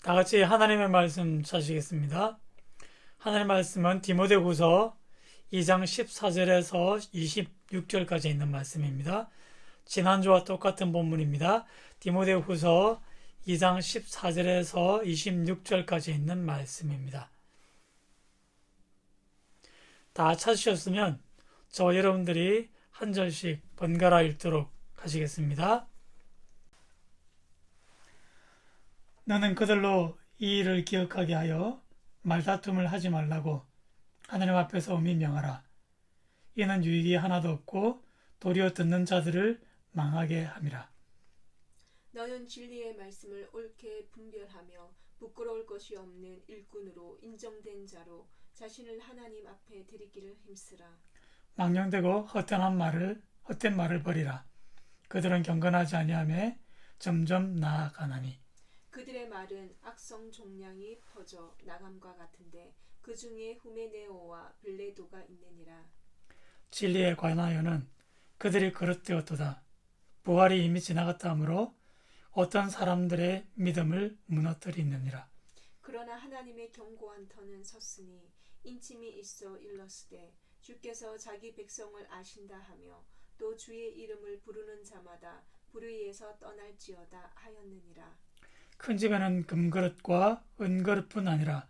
다 같이 하나님의 말씀 찾으시겠습니다. 하나님의 말씀은 디모데후서 2장 14절에서 26절까지 있는 말씀입니다. 지난주와 똑같은 본문입니다. 디모데후서 2장 14절에서 26절까지 있는 말씀입니다. 다 찾으셨으면 저와 여러분들이 한 절씩 번갈아 읽도록 하시겠습니다. 너는 그들로 이 일을 기억하게 하여 말다툼을 하지 말라고 하나님 앞에서 엄히 명하라. 이는 유익이 하나도 없고 도리어 듣는 자들을 망하게 함이라. 너는 진리의 말씀을 옳게 분별하며 부끄러울 것이 없는 일꾼으로 인정된 자로 자신을 하나님 앞에 드리기를 힘쓰라. 망령되고 헛된 말을 버리라. 그들은 경건하지 아니하며 점점 나아가나니. 그들의 말은 악성 종량이 퍼져 나감과 같은데 그 중에 후메네오와 빌레도가 있느니라. 진리에 관하여는 그들이 그릇되었도다. 부활이 이미 지나갔다 하므로 어떤 사람들의 믿음을 무너뜨리느니라. 그러나 하나님의 견고한 터는 섰으니 인침이 있어 일렀으되 주께서 자기 백성을 아신다 하며 또 주의 이름을 부르는 자마다 불의에서 떠날지어다 하였느니라. 큰 집에는 금그릇과 은그릇뿐 아니라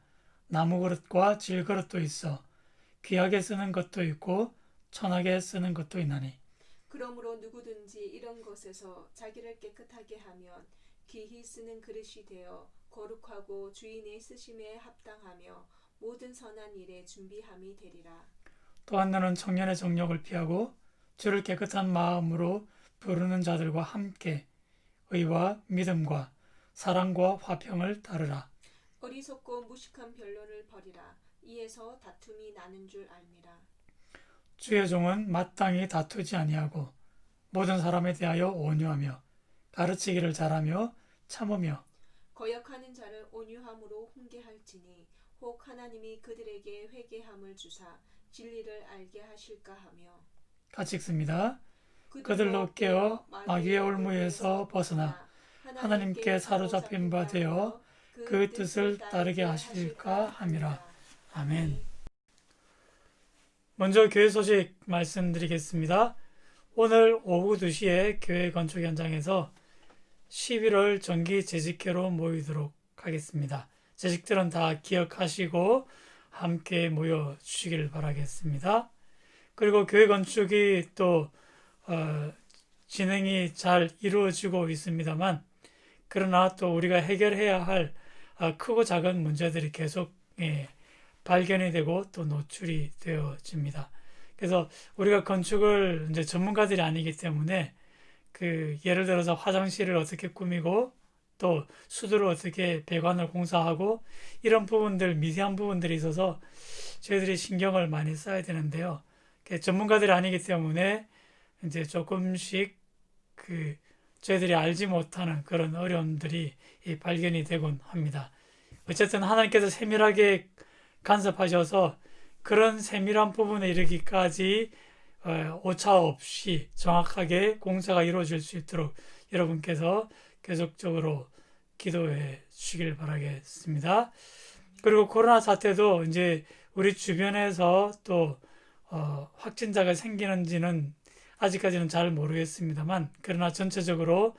나무그릇과 질그릇도 있어 귀하게 쓰는 것도 있고 천하게 쓰는 것도 있나니. 그러므로 누구든지 이런 것에서 자기를 깨끗하게 하면 귀히 쓰는 그릇이 되어 거룩하고 주인의 쓰심에 합당하며 모든 선한 일에 준비함이 되리라. 또한 너는 청년의 정욕을 피하고 주를 깨끗한 마음으로 부르는 자들과 함께 의와 믿음과 사랑과 화평을 따르라. 어리석고 무식한 변론을 버리라. 이에서 다툼이 나는 줄 알미라. 주의 종은 마땅히 다투지 아니하고 모든 사람에 대하여 온유하며 가르치기를 잘하며 참으며 거역하는 자를 온유함으로 훈계할지니 혹 하나님이 그들에게 회개함을 주사 진리를 알게 하실까 하며. 같이 읽습니다. 그들로 깨어 마귀의 올무에서 벗어나 하나님께 사로잡힌 바 되어 그 뜻을 따르게 하실까 함이라. 아멘. 먼저 교회 소식 말씀드리겠습니다. 오늘 오후 2시에 교회 건축 현장에서 11월 정기 재직회로 모이도록 하겠습니다. 재직들은 다 기억하시고 함께 모여 주시길 바라겠습니다. 그리고 교회 건축이 또 진행이 잘 이루어지고 있습니다만, 그러나 또 우리가 해결해야 할 크고 작은 문제들이 계속 발견이 되고 또 노출이 되어집니다. 그래서 우리가 건축을 이제 전문가들이 아니기 때문에 예를 들어서 화장실을 어떻게 꾸미고 또 수도를 어떻게 배관을 공사하고 이런 부분들, 미세한 부분들이 있어서 저희들이 신경을 많이 써야 되는데요. 전문가들이 아니기 때문에 이제 조금씩 저희들이 알지 못하는 그런 어려움들이 발견이 되곤 합니다. 어쨌든 하나님께서 세밀하게 간섭하셔서 그런 세밀한 부분에 이르기까지 오차 없이 정확하게 공사가 이루어질 수 있도록 여러분께서 계속적으로 기도해 주시길 바라겠습니다. 그리고 코로나 사태도 이제 우리 주변에서 또 확진자가 생기는지는 아직까지는 잘 모르겠습니다만, 그러나 전체적으로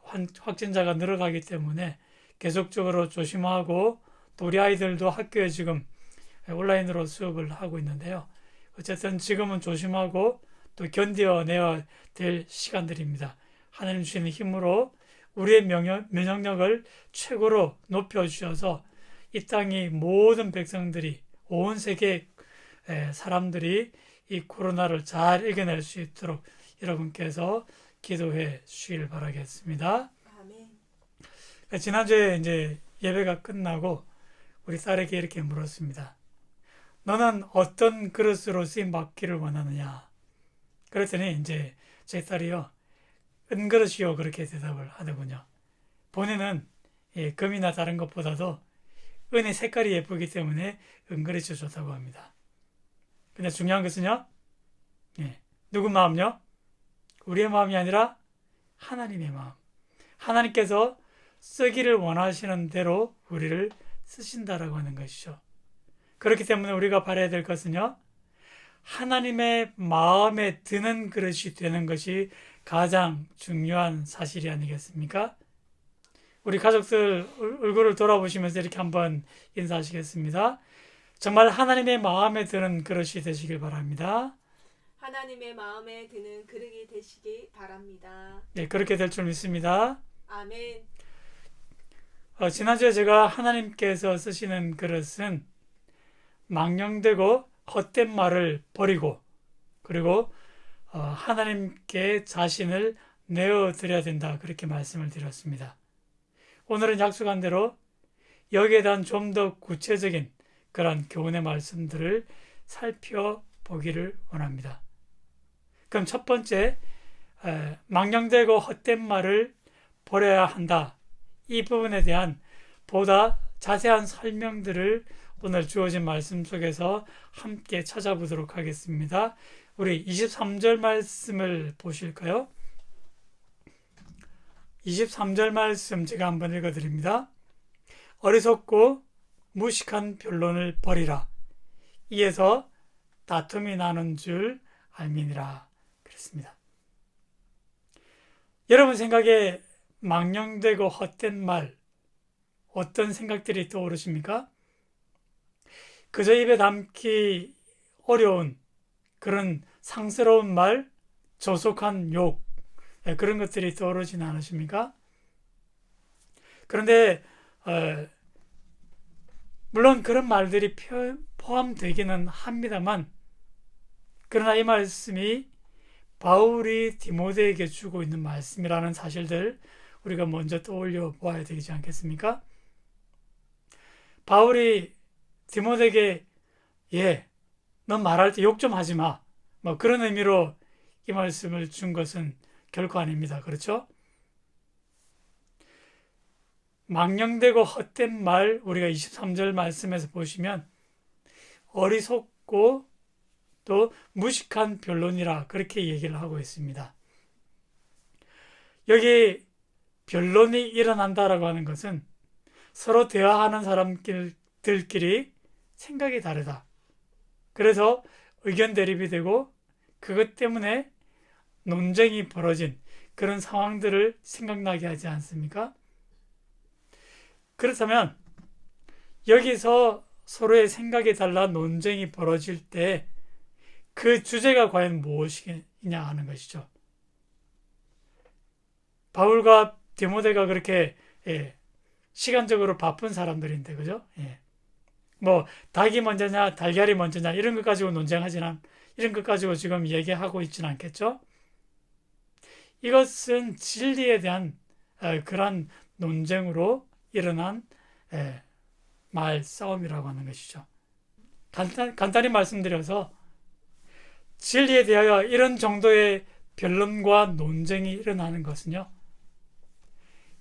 확진자가 늘어가기 때문에 계속적으로 조심하고, 또 우리 아이들도 학교에 지금 온라인으로 수업을 하고 있는데요. 어쨌든 지금은 조심하고 또 견뎌내야 될 시간들입니다. 하나님 주시는 힘으로 우리의 면역력을 최고로 높여주셔서 이 땅의 모든 백성들이, 온 세계 사람들이 이 코로나를 잘 이겨낼 수 있도록 여러분께서 기도해 주시길 바라겠습니다. 아멘. 지난주에 이제 예배가 끝나고 우리 딸에게 이렇게 물었습니다. 너는 어떤 그릇으로 쓰임 받기를 원하느냐? 그랬더니 이제 제 딸이요, 은그릇이요, 그렇게 대답을 하더군요. 본인은 금이나 다른 것보다도 은의 색깔이 예쁘기 때문에 은그릇이 좋다고 합니다. 근데 중요한 것은요, 누구 마음요? 우리의 마음이 아니라 하나님의 마음. 하나님께서 쓰기를 원하시는 대로 우리를 쓰신다라고 하는 것이죠. 그렇기 때문에 우리가 바라야 될 것은요, 하나님의 마음에 드는 그릇이 되는 것이 가장 중요한 사실이 아니겠습니까? 우리 가족들 얼굴을 돌아보시면서 이렇게 한번 인사하시겠습니다. 정말 하나님의 마음에 드는 그릇이 되시길 바랍니다. 하나님의 마음에 드는 그릇이 되시기 바랍니다. 네, 그렇게 될 줄 믿습니다. 아멘. 지난주에 제가 하나님께서 쓰시는 그릇은 망령되고 헛된 말을 버리고, 그리고 하나님께 자신을 내어드려야 된다, 그렇게 말씀을 드렸습니다. 오늘은 약속한 대로 여기에 대한 좀 더 구체적인 그런 교훈의 말씀들을 살펴보기를 원합니다. 그럼 첫 번째, 망령되고 헛된 말을 버려야 한다, 이 부분에 대한 보다 자세한 설명들을 오늘 주어진 말씀 속에서 함께 찾아보도록 하겠습니다. 우리 23절 말씀을 보실까요? 23절 말씀 제가 한번 읽어드립니다. 어리석고 무식한 변론을 버리라. 이에서 다툼이 나는 줄 알미니라. 그랬습니다. 여러분 생각에 망령되고 헛된 말, 어떤 생각들이 떠오르십니까? 그저 입에 담기 어려운 그런 상스러운 말, 조속한 욕, 그런 것들이 떠오르진 않으십니까? 그런데 물론 그런 말들이 포함되기는 합니다만, 그러나 이 말씀이 바울이 디모데에게 주고 있는 말씀이라는 사실들 우리가 먼저 떠올려 보아야 되지 않겠습니까? 바울이 디모데에게 넌 말할 때 욕 좀 하지 마, 뭐 그런 의미로 이 말씀을 준 것은 결코 아닙니다. 그렇죠? 망령되고 헛된 말, 우리가 23절 말씀에서 보시면 어리석고 또 무식한 변론이라 그렇게 얘기를 하고 있습니다. 여기 변론이 일어난다라고 하는 것은 서로 대화하는 사람들끼리 생각이 다르다, 그래서 의견 대립이 되고 그것 때문에 논쟁이 벌어진 그런 상황들을 생각나게 하지 않습니까? 그렇다면 여기서 서로의 생각이 달라 논쟁이 벌어질 때 그 주제가 과연 무엇이냐 하는 것이죠. 바울과 디모데가 그렇게 시간적으로 바쁜 사람들인데, 그죠? 뭐 닭이 먼저냐 달걀이 먼저냐 이런 것 가지고 논쟁하지는, 이런 것 가지고 지금 얘기하고 있지는 않겠죠? 이것은 진리에 대한 그러한 논쟁으로 일어난 말싸움이라고 하는 것이죠. 간단히 말씀드려서 진리에 대하여 이런 정도의 변론과 논쟁이 일어나는 것은요,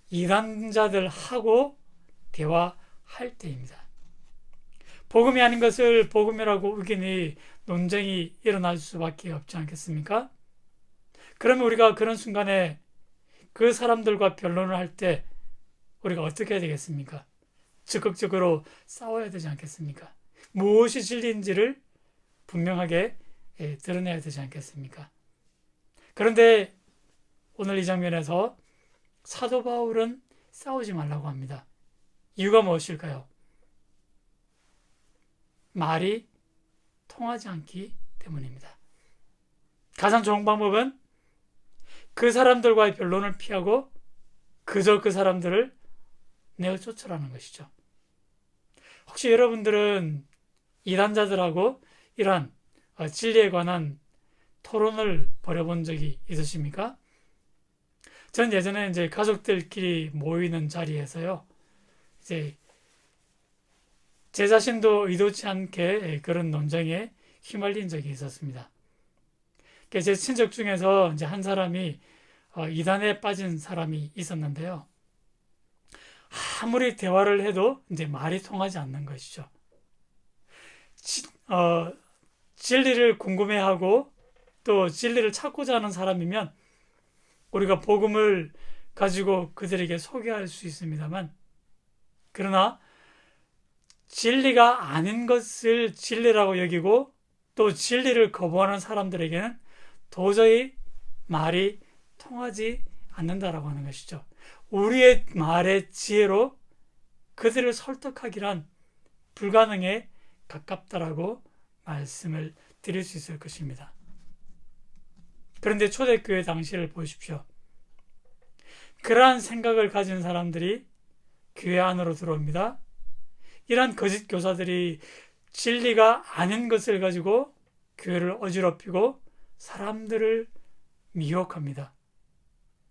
이단자들하고 대화할 때입니다. 복음이 아닌 것을 복음이라고 우기니 논쟁이 일어날 수밖에 없지 않겠습니까? 그러면 우리가 그런 순간에 그 사람들과 변론을 할 때 우리가 어떻게 해야 되겠습니까? 적극적으로 싸워야 되지 않겠습니까? 무엇이 진리인지를 분명하게 드러내야 되지 않겠습니까? 그런데 오늘 이 장면에서 사도 바울은 싸우지 말라고 합니다. 이유가 무엇일까요? 말이 통하지 않기 때문입니다. 가장 좋은 방법은 그 사람들과의 변론을 피하고 그저 그 사람들을 내어 쫓으라는 것이죠. 혹시 여러분들은 이단자들하고 이러한 진리에 관한 토론을 벌여본 적이 있으십니까? 전 예전에 이제 가족들끼리 모이는 자리에서요, 이제 제 자신도 의도치 않게 그런 논쟁에 휘말린 적이 있었습니다. 제 친척 중에서 이제 한 사람이 이단에 빠진 사람이 있었는데요. 아무리 대화를 해도 이제 말이 통하지 않는 것이죠. 진리를 궁금해하고 또 진리를 찾고자 하는 사람이면 우리가 복음을 가지고 그들에게 소개할 수 있습니다만, 그러나 진리가 아닌 것을 진리라고 여기고 또 진리를 거부하는 사람들에게는 도저히 말이 통하지 않는다라고 하는 것이죠. 우리의 말의 지혜로 그들을 설득하기란 불가능에 가깝다라고 말씀을 드릴 수 있을 것입니다. 그런데 초대교회 당시를 보십시오. 그러한 생각을 가진 사람들이 교회 안으로 들어옵니다. 이러한 거짓 교사들이 진리가 아닌 것을 가지고 교회를 어지럽히고 사람들을 미혹합니다.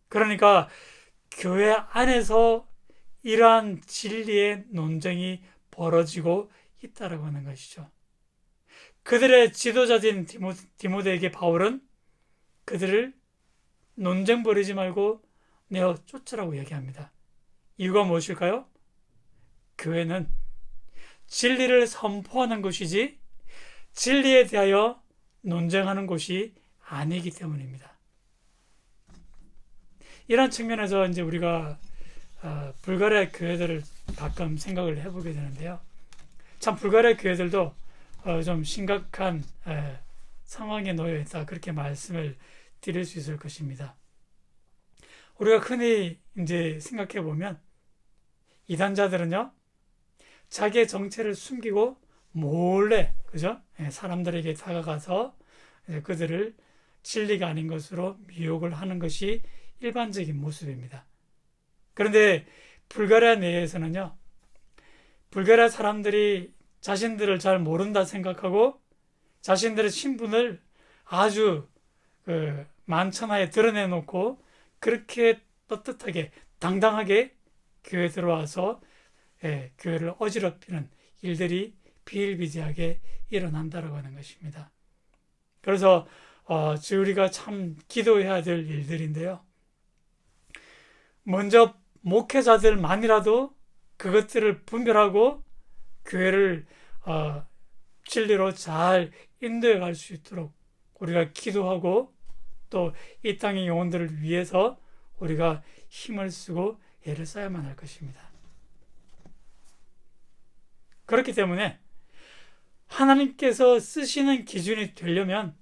그러니까 교회 안에서 이러한 진리의 논쟁이 벌어지고 있다라고 하는 것이죠. 그들의 지도자인 디모데에게 바울은 그들을 논쟁 벌이지 말고 내어 쫓으라고 얘기합니다. 이유가 무엇일까요? 교회는 진리를 선포하는 곳이지 진리에 대하여 논쟁하는 곳이 아니기 때문입니다. 이런 측면에서 이제 우리가 불가리아 교회들을 가끔 생각을 해보게 되는데요. 참 불가리아 교회들도 좀 심각한 상황에 놓여 있다, 그렇게 말씀을 드릴 수 있을 것입니다. 우리가 흔히 이제 생각해 보면 이단자들은요, 자기의 정체를 숨기고 몰래, 그죠? 사람들에게 다가가서 그들을 진리가 아닌 것으로 미혹을 하는 것이 일반적인 모습입니다. 그런데 불가리아 내에서는요, 불가리아 사람들이 자신들을 잘 모른다 생각하고 자신들의 신분을 아주 만천하에 드러내놓고 그렇게 떳떳하게 당당하게 교회에 들어와서 교회를 어지럽히는 일들이 비일비재하게 일어난다고 하는 것입니다. 그래서 우리가 참 기도해야 될 일들인데요. 먼저 목회자들만이라도 그것들을 분별하고 교회를 진리로 잘 인도해 갈 수 있도록 우리가 기도하고 또 이 땅의 영혼들을 위해서 우리가 힘을 쓰고 애를 써야만 할 것입니다. 그렇기 때문에 하나님께서 쓰시는 기준이 되려면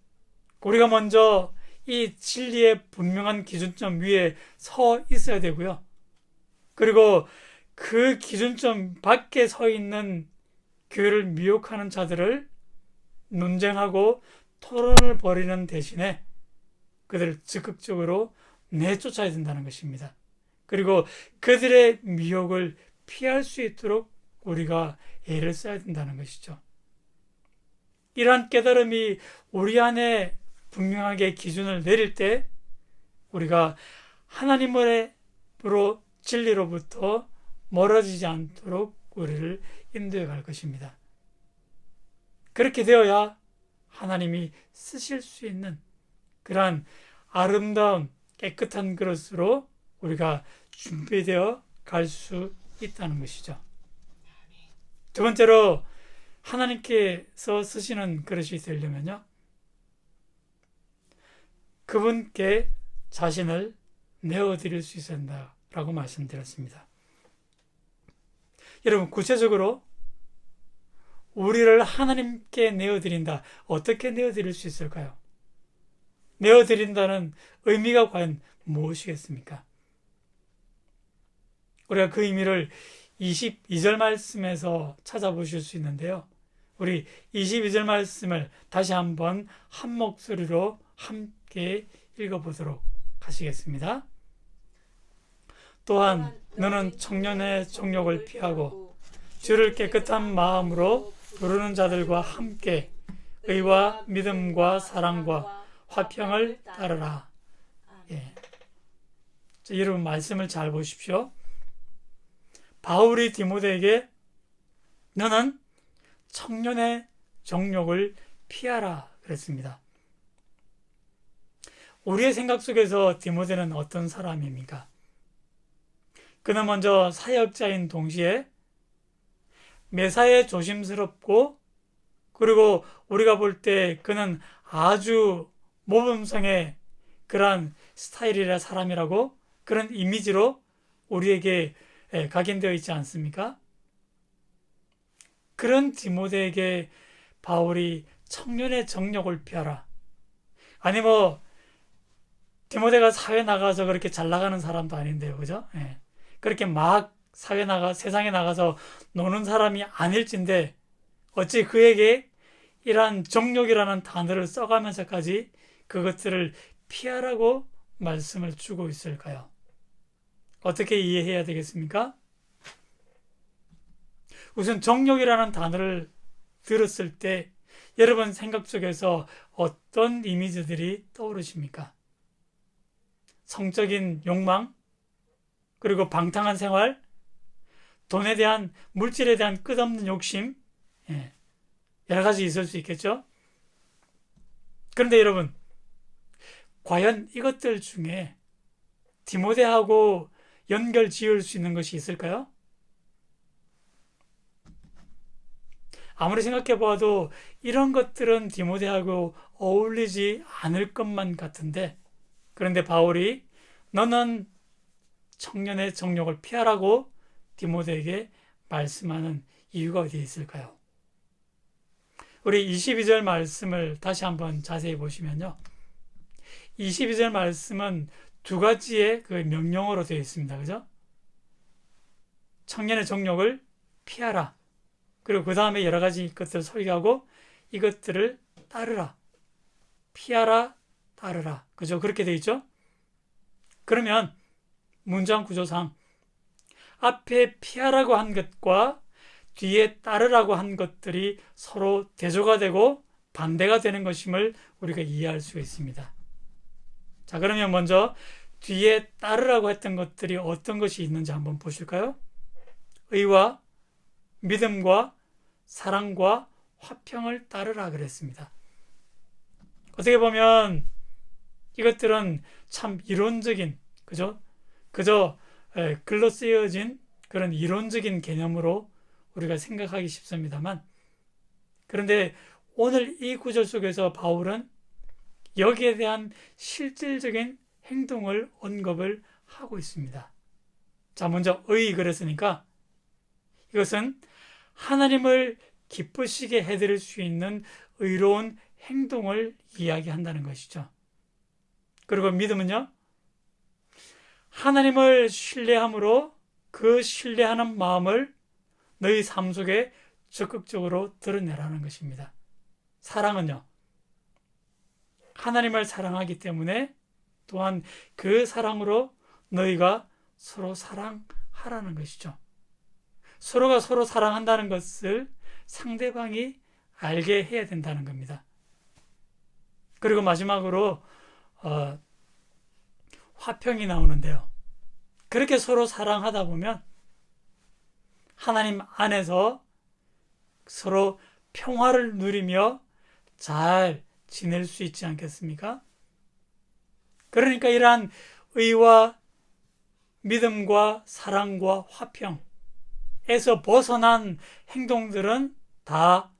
우리가 먼저 이 진리의 분명한 기준점 위에 서 있어야 되고요. 그리고 그 기준점 밖에 서 있는 교회를 미혹하는 자들을 논쟁하고 토론을 벌이는 대신에 그들을 적극적으로 내쫓아야 된다는 것입니다. 그리고 그들의 미혹을 피할 수 있도록 우리가 애를 써야 된다는 것이죠. 이러한 깨달음이 우리 안에 분명하게 기준을 내릴 때 우리가 하나님으로 진리로부터 멀어지지 않도록 우리를 인도해 갈 것입니다. 그렇게 되어야 하나님이 쓰실 수 있는 그러한 아름다운 깨끗한 그릇으로 우리가 준비되어 갈 수 있다는 것이죠. 두 번째로 하나님께서 쓰시는 그릇이 되려면요, 그분께 자신을 내어드릴 수 있어야 한다라고 말씀드렸습니다. 여러분, 구체적으로 우리를 하나님께 내어드린다. 어떻게 내어드릴 수 있을까요? 내어드린다는 의미가 과연 무엇이겠습니까? 우리가 그 의미를 22절 말씀에서 찾아보실 수 있는데요. 우리 22절 말씀을 다시 한번 한 목소리로 함께 읽어보도록 하시겠습니다. 또한 너는 청년의 정욕을 피하고 주를 깨끗한 마음으로 부르는 자들과 함께 의와 믿음과 사랑과 화평을 따르라. 예. 자, 여러분 말씀을 잘 보십시오. 바울이 디모데에게 너는 청년의 정욕을 피하라 그랬습니다. 우리의 생각 속에서 디모데는 어떤 사람입니까? 그는 먼저 사역자인 동시에 매사에 조심스럽고, 그리고 우리가 볼 때 그는 아주 모범성의 그러한 스타일이라 사람이라고 그런 이미지로 우리에게 각인되어 있지 않습니까? 그런 디모데에게 바울이 청년의 정욕을 피하라. 아니 디모데가 사회 나가서 그렇게 잘 나가는 사람도 아닌데요, 그죠? 그렇게 막 세상에 나가서 노는 사람이 아닐진데 어찌 그에게 이러한 정욕이라는 단어를 써가면서까지 그것들을 피하라고 말씀을 주고 있을까요? 어떻게 이해해야 되겠습니까? 우선 정욕이라는 단어를 들었을 때 여러분 생각 속에서 어떤 이미지들이 떠오르십니까? 성적인 욕망, 그리고 방탕한 생활, 돈에 대한, 물질에 대한 끝없는 욕심, 여러 가지 있을 수 있겠죠? 그런데 여러분, 과연 이것들 중에 디모데하고 연결 지을 수 있는 것이 있을까요? 아무리 생각해 보아도 이런 것들은 디모데하고 어울리지 않을 것만 같은데, 그런데 바울이 너는 청년의 정욕을 피하라고 디모데에게 말씀하는 이유가 어디에 있을까요? 우리 22절 말씀을 다시 한번 자세히 보시면요. 22절 말씀은 두 가지의 그 명령어로 되어 있습니다. 그죠? 청년의 정욕을 피하라. 그리고 그 다음에 여러 가지 것들을 소개하고 이것들을 따르라. 피하라, 따르라. 그죠? 그렇게 되어 있죠? 그러면 문장 구조상 앞에 피하라고 한 것과 뒤에 따르라고 한 것들이 서로 대조가 되고 반대가 되는 것임을 우리가 이해할 수가 있습니다. 자, 그러면 먼저 뒤에 따르라고 했던 것들이 어떤 것이 있는지 한번 보실까요? 의와 믿음과 사랑과 화평을 따르라 그랬습니다. 어떻게 보면 이것들은 참 이론적인, 그저 글로 쓰여진 그런 이론적인 개념으로 우리가 생각하기 쉽습니다만, 그런데 오늘 이 구절 속에서 바울은 여기에 대한 실질적인 행동을 언급을 하고 있습니다. 자, 먼저 의 그랬으니까 이것은 하나님을 기쁘시게 해드릴 수 있는 의로운 행동을 이야기한다는 것이죠. 그리고 믿음은요, 하나님을 신뢰함으로 그 신뢰하는 마음을 너희 삶 속에 적극적으로 드러내라는 것입니다. 사랑은요, 하나님을 사랑하기 때문에 또한 그 사랑으로 너희가 서로 사랑하라는 것이죠. 서로가 서로 사랑한다는 것을 상대방이 알게 해야 된다는 겁니다. 그리고 마지막으로 화평이 나오는데요. 그렇게 서로 사랑하다 보면 하나님 안에서 서로 평화를 누리며 잘 지낼 수 있지 않겠습니까? 그러니까 이러한 의와 믿음과 사랑과 화평에서 벗어난 행동들은 다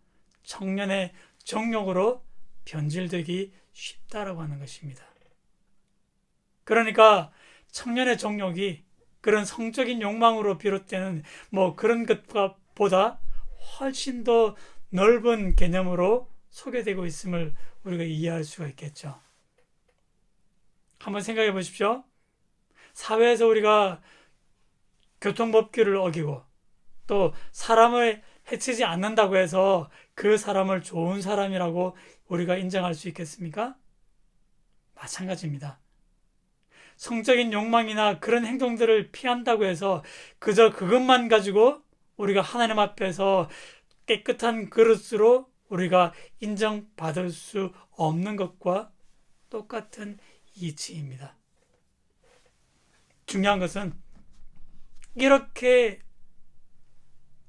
청년의 정욕으로 변질되기 쉽다라고 하는 것입니다. 그러니까 청년의 정욕이 그런 성적인 욕망으로 비롯되는 그런 것과 보다 훨씬 더 넓은 개념으로 소개되고 있음을 우리가 이해할 수가 있겠죠. 한번 생각해 보십시오. 사회에서 우리가 교통법규를 어기고 또 사람을 해치지 않는다고 해서 그 사람을 좋은 사람이라고 우리가 인정할 수 있겠습니까? 마찬가지입니다. 성적인 욕망이나 그런 행동들을 피한다고 해서 그저 그것만 가지고 우리가 하나님 앞에서 깨끗한 그릇으로 우리가 인정받을 수 없는 것과 똑같은 이치입니다. 중요한 것은 이렇게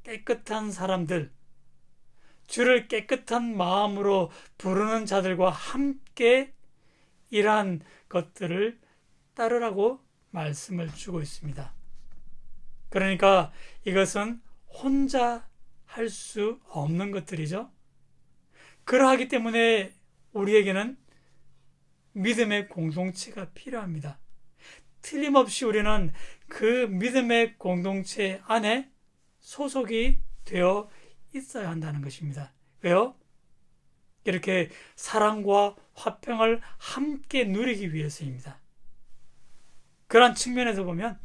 깨끗한 사람들, 주를 깨끗한 마음으로 부르는 자들과 함께 이러한 것들을 따르라고 말씀을 주고 있습니다. 그러니까 이것은 혼자 할 수 없는 것들이죠. 그러하기 때문에 우리에게는 믿음의 공동체가 필요합니다. 틀림없이 우리는 그 믿음의 공동체 안에 소속이 되어 있어야 한다는 것입니다. 왜요? 이렇게 사랑과 화평을 함께 누리기 위해서입니다. 그런 측면에서 보면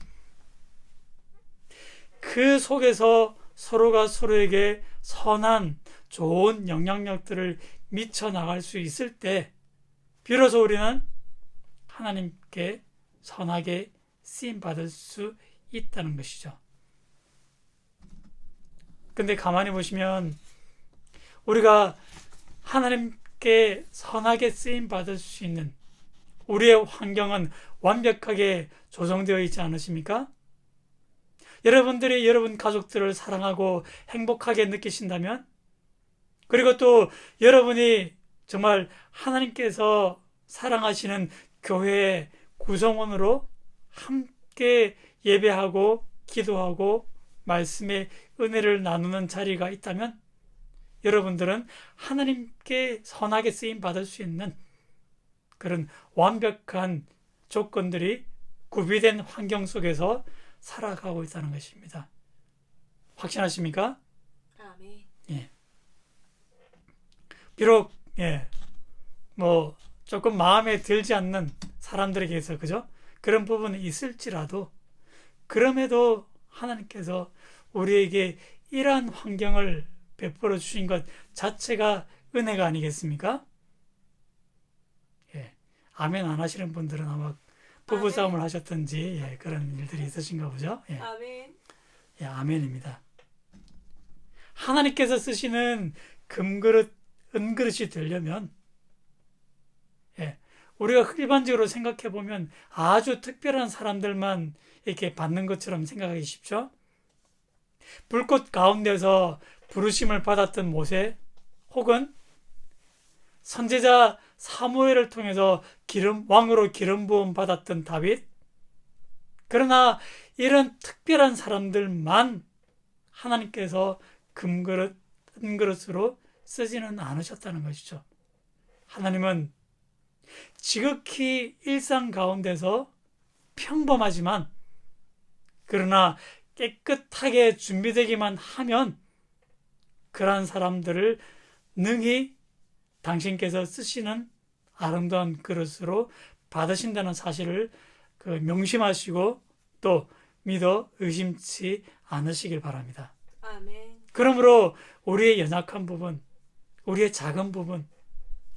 그 속에서 서로가 서로에게 선한 좋은 영향력들을 미쳐 나갈 수 있을 때 비로소 우리는 하나님께 선하게 쓰임 받을 수 있다는 것이죠. 근데 가만히 보시면 우리가 하나님께 선하게 쓰임 받을 수 있는 우리의 환경은 완벽하게 조성되어 있지 않으십니까? 여러분들이 여러분 가족들을 사랑하고 행복하게 느끼신다면, 그리고 또 여러분이 정말 하나님께서 사랑하시는 교회의 구성원으로 함께 예배하고 기도하고 말씀의 은혜를 나누는 자리가 있다면 여러분들은 하나님께 선하게 쓰임 받을 수 있는 그런 완벽한 조건들이 구비된 환경 속에서 살아가고 있다는 것입니다. 확신하십니까? 아멘. 예. 비록 뭐 조금 마음에 들지 않는 사람들에게서 그죠? 그런 부분이 있을지라도 그럼에도 하나님께서 우리에게 이러한 환경을 베풀어 주신 것 자체가 은혜가 아니겠습니까? 예. 아멘 안 하시는 분들은 아마 부부싸움을 하셨든지 그런 일들이 있으신가 보죠. 예. 아멘. 예, 아멘입니다. 하나님께서 쓰시는 금그릇, 은그릇이 되려면 우리가 일반적으로 생각해 보면 아주 특별한 사람들만 이렇게 받는 것처럼 생각하기 쉽죠. 불꽃 가운데서 부르심을 받았던 모세, 혹은 선지자 사무엘을 통해서 왕으로 기름 부음 받았던 다윗. 그러나 이런 특별한 사람들만 하나님께서 금그릇, 은그릇으로 쓰지는 않으셨다는 것이죠. 하나님은 지극히 일상 가운데서 평범하지만 그러나 깨끗하게 준비되기만 하면 그러한 사람들을 능히 당신께서 쓰시는 아름다운 그릇으로 받으신다는 사실을 명심하시고 또 믿어 의심치 않으시길 바랍니다. 아멘. 그러므로 우리의 연약한 부분, 우리의 작은 부분,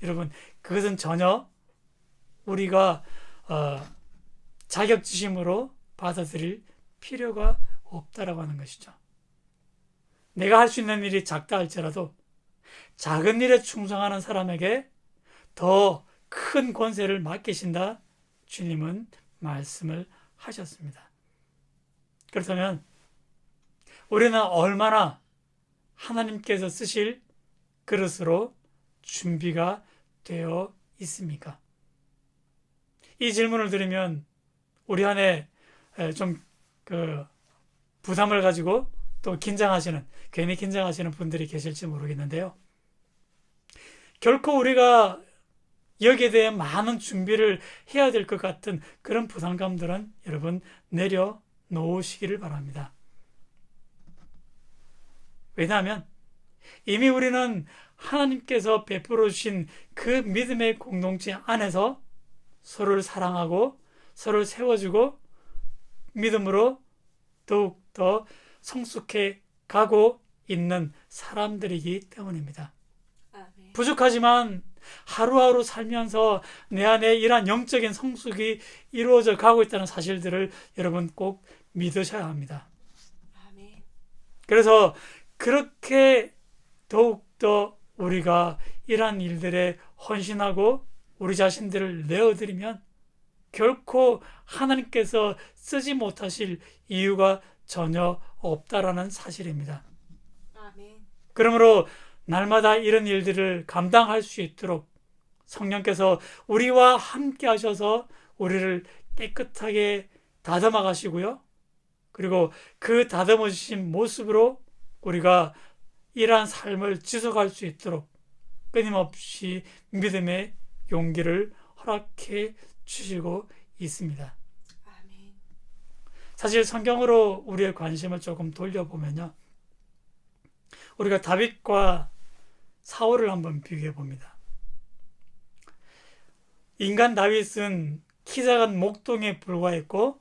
여러분 그것은 전혀 우리가 자격지심으로 받아들일 필요가 없다라고 하는 것이죠. 내가 할 수 있는 일이 작다 할지라도 작은 일에 충성하는 사람에게 더 큰 권세를 맡기신다 주님은 말씀을 하셨습니다. 그렇다면 우리는 얼마나 하나님께서 쓰실 그릇으로 준비가 되어 있습니까? 이 질문을 들으면 우리 안에 좀 부담을 가지고 또 괜히 긴장하시는 분들이 계실지 모르겠는데요. 결코 우리가 여기에 대해 많은 준비를 해야 될 것 같은 그런 부담감들은 여러분 내려놓으시기를 바랍니다. 왜냐하면 이미 우리는 하나님께서 베풀어 주신 그 믿음의 공동체 안에서 서로를 사랑하고 서로를 세워주고 믿음으로 더욱더 성숙해 가고 있는 사람들이기 때문입니다. 아멘. 부족하지만 하루하루 살면서 내 안에 이러한 영적인 성숙이 이루어져 가고 있다는 사실들을 여러분 꼭 믿으셔야 합니다. 아멘. 그래서 그렇게 더욱더 우리가 이러한 일들에 헌신하고 우리 자신들을 내어드리면 결코 하나님께서 쓰지 못하실 이유가 전혀 없다라는 사실입니다. 아멘. 그러므로 날마다 이런 일들을 감당할 수 있도록 성령께서 우리와 함께 하셔서 우리를 깨끗하게 다듬어 가시고요. 그리고 그 다듬어주신 모습으로 우리가 이러한 삶을 지속할 수 있도록 끊임없이 믿음의 용기를 허락해 주시고 있습니다. 아멘. 사실 성경으로 우리의 관심을 조금 돌려보면요, 우리가 다윗과 사울을 한번 비교해 봅니다. 인간 다윗은 키 작은 목동에 불과했고,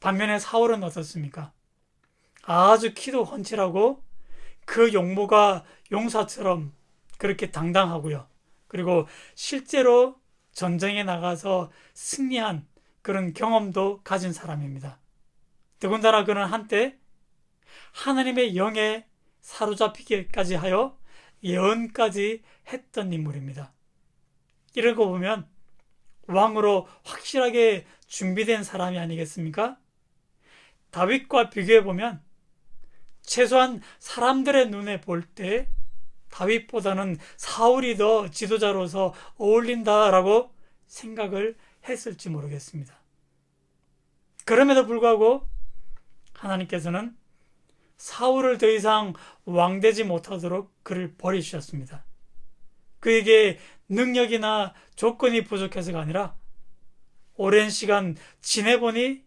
반면에 사울은 어떻습니까? 아주 키도 훤칠하고 그 용모가 용사처럼 그렇게 당당하고요. 그리고 실제로 전쟁에 나가서 승리한 그런 경험도 가진 사람입니다. 더군다나 그는 한때 하나님의 영에 사로잡히기까지 하여 예언까지 했던 인물입니다. 이런 거 보면 왕으로 확실하게 준비된 사람이 아니겠습니까? 다윗과 비교해 보면 최소한 사람들의 눈에 볼 때 다윗보다는 사울이 더 지도자로서 어울린다라고 생각을 했을지 모르겠습니다. 그럼에도 불구하고 하나님께서는 사울을 더 이상 왕되지 못하도록 그를 버리셨습니다. 그에게 능력이나 조건이 부족해서가 아니라 오랜 시간 지내보니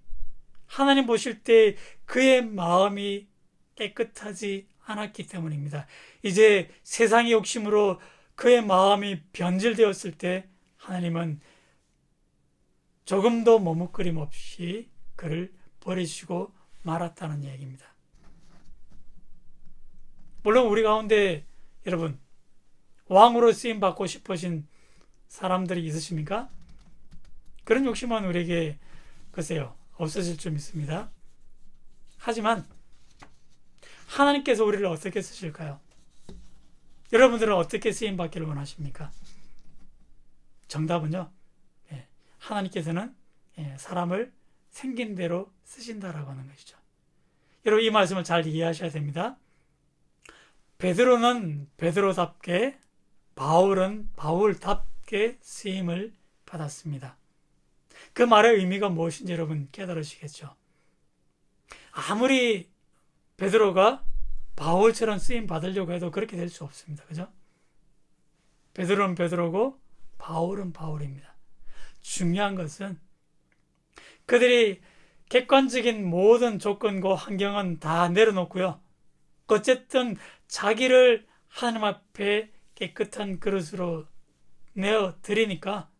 하나님 보실 때 그의 마음이 깨끗하지 않았기 때문입니다. 이제 세상의 욕심으로 그의 마음이 변질되었을 때 하나님은 조금도 머뭇거림 없이 그를 버리시고 말았다는 얘기입니다. 물론 우리 가운데 여러분 왕으로 쓰임 받고 싶으신 사람들이 있으십니까? 그런 욕심은 우리에게 글쎄요 없어질 좀 있습니다. 하지만 하나님께서 우리를 어떻게 쓰실까요? 여러분들은 어떻게 쓰임 받기를 원하십니까? 정답은요, 하나님께서는 사람을 생긴 대로 쓰신다라고 하는 것이죠. 여러분 이 말씀을 잘 이해하셔야 됩니다. 베드로는 베드로답게, 바울은 바울답게 쓰임을 받았습니다. 그 말의 의미가 무엇인지 여러분 깨달으시겠죠? 아무리 베드로가 바울처럼 쓰임 받으려고 해도 그렇게 될 수 없습니다. 그죠? 베드로는 베드로고 바울은 바울입니다. 중요한 것은 그들이 객관적인 모든 조건과 환경은 다 내려놓고요. 어쨌든 자기를 하나님 앞에 깨끗한 그릇으로 내어드리니까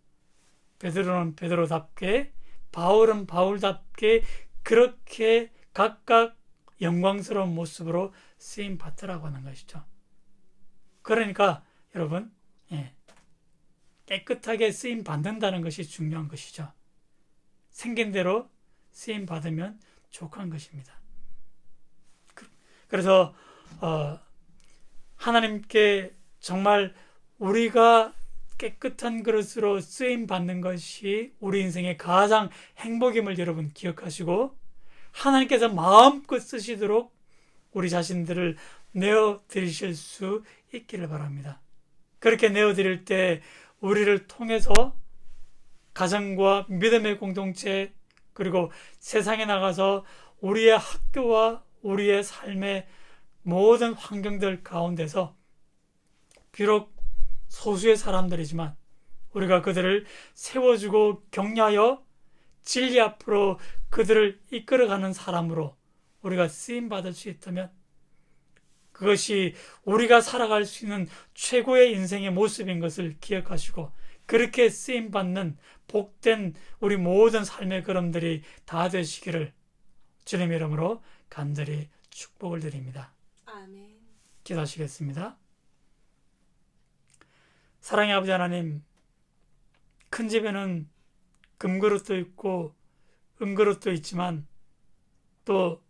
베드로는 베드로답게, 바울은 바울답게 그렇게 각각 영광스러운 모습으로 쓰임 받더라고 하는 것이죠. 그러니까 여러분 깨끗하게 쓰임 받는다는 것이 중요한 것이죠. 생긴 대로 쓰임 받으면 족한 것입니다. 그래서 하나님께 정말 우리가 깨끗한 그릇으로 쓰임 받는 것이 우리 인생의 가장 행복임을 여러분 기억하시고 하나님께서 마음껏 쓰시도록 우리 자신들을 내어드리실 수 있기를 바랍니다. 그렇게 내어드릴 때 우리를 통해서 가정과 믿음의 공동체 그리고 세상에 나가서 우리의 학교와 우리의 삶의 모든 환경들 가운데서 비록 소수의 사람들이지만 우리가 그들을 세워주고 격려하여 진리 앞으로 그들을 이끌어가는 사람으로 우리가 쓰임받을 수 있다면 그것이 우리가 살아갈 수 있는 최고의 인생의 모습인 것을 기억하시고 그렇게 쓰임받는 복된 우리 모든 삶의 걸음들이 다 되시기를 주님의 이름으로 간절히 축복을 드립니다. 아멘. 기도하시겠습니다. 사랑의 아버지 하나님, 큰 집에는 금그릇도 있고 은그릇도 있지만 또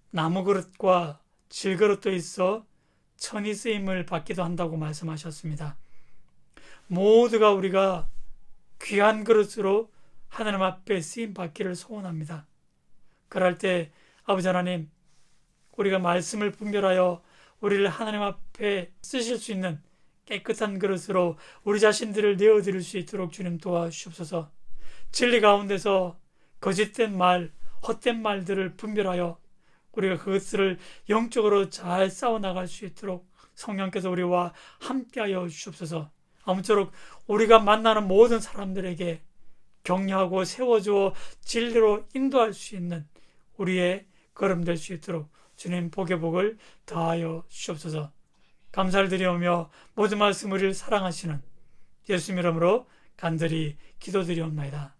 나무그릇과 질그릇도 있어 천이 쓰임을 받기도 한다고 말씀하셨습니다. 모두가 우리가 귀한 그릇으로 하나님 앞에 쓰임 받기를 소원합니다. 그럴 때 아버지 하나님, 우리가 말씀을 분별하여 우리를 하나님 앞에 쓰실 수 있는 깨끗한 그릇으로 우리 자신들을 내어드릴 수 있도록 주님 도와주옵소서. 진리 가운데서 거짓된 말, 헛된 말들을 분별하여 우리가 그것을 영적으로 잘 싸워나갈 수 있도록 성령께서 우리와 함께하여 주옵소서. 아무쪼록 우리가 만나는 모든 사람들에게 격려하고 세워주어 진리로 인도할 수 있는 우리의 걸음 될 수 있도록 주님 복의 복을 더하여 주옵소서. 감사를 드리오며 모든 말씀 우리를 사랑하시는 예수님 이름으로 간절히 기도드리옵나이다.